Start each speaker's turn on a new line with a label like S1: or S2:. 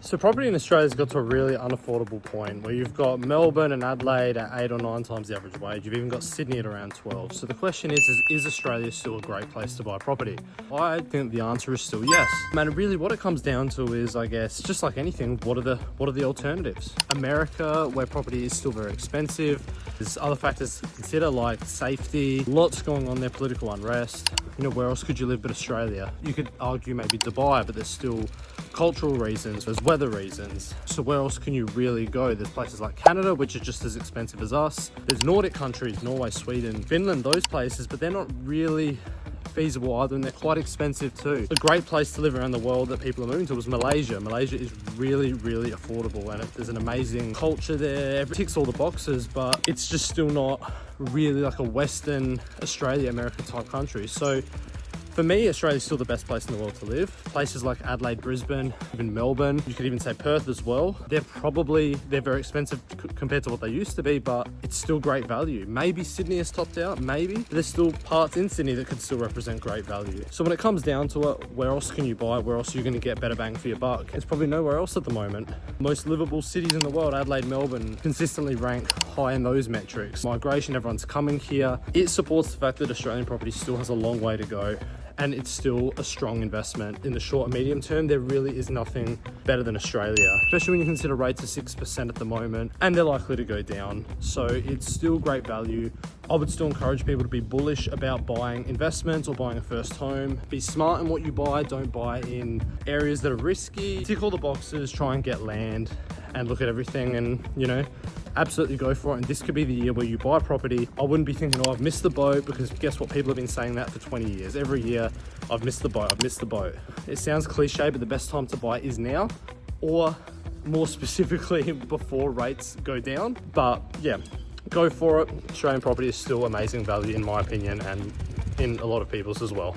S1: So property in Australia's got to a really unaffordable point where you've got Melbourne and Adelaide at 8 or 9 times the average wage. You've even got Sydney at around 12. So the question is Australia still a great place to buy property? I think the answer is still yes. Man, really what it comes down to is, I guess, just like anything, what are the alternatives? America, where property is still very expensive. There's other factors to consider like safety, lots going on there, political unrest. You know, where else could you live but Australia? You could argue maybe Dubai, but there's still cultural reasons, there's weather reasons. So where else can you really go? There's places like Canada, which are just as expensive as us. There's Nordic countries, Norway, Sweden, Finland, those places, but they're not really feasible either, and they're quite expensive too. A great place to live around the world that people are moving to was Malaysia. Malaysia is really, really affordable, and there's an amazing culture there. It ticks all the boxes, but it's just still not really like a Western Australia, America type country. So for me, Australia's still the best place in the world to live. Places like Adelaide, Brisbane, even Melbourne, you could even say Perth as well. They're very expensive compared to what they used to be, but it's still great value. Maybe Sydney has topped out, maybe. But there's still parts in Sydney that could still represent great value. So when it comes down to it, where else can you buy? Where else are you going to get better bang for your buck? It's probably nowhere else at the moment. Most livable cities in the world, Adelaide, Melbourne, consistently rank high in those metrics. Migration, everyone's coming here. It supports the fact that Australian property still has a long way to go, and it's still a strong investment. In the short and medium term, there really is nothing better than Australia, especially when you consider rates are 6% at the moment, and they're likely to go down. So it's still great value. I would still encourage people to be bullish about buying investments or buying a first home. Be smart in what you buy. Don't buy in areas that are risky. Tick all the boxes, try and get land and look at everything, and, you know, absolutely go for it. And this could be the year where you buy property. I wouldn't be thinking, oh, I've missed the boat, because guess what? People have been saying that for 20 years. Every year, I've missed the boat, I've missed the boat. It sounds cliche, but the best time to buy is now, or more specifically, before rates go down. But yeah, go for it. Australian property is still amazing value in my opinion, and in a lot of people's as well.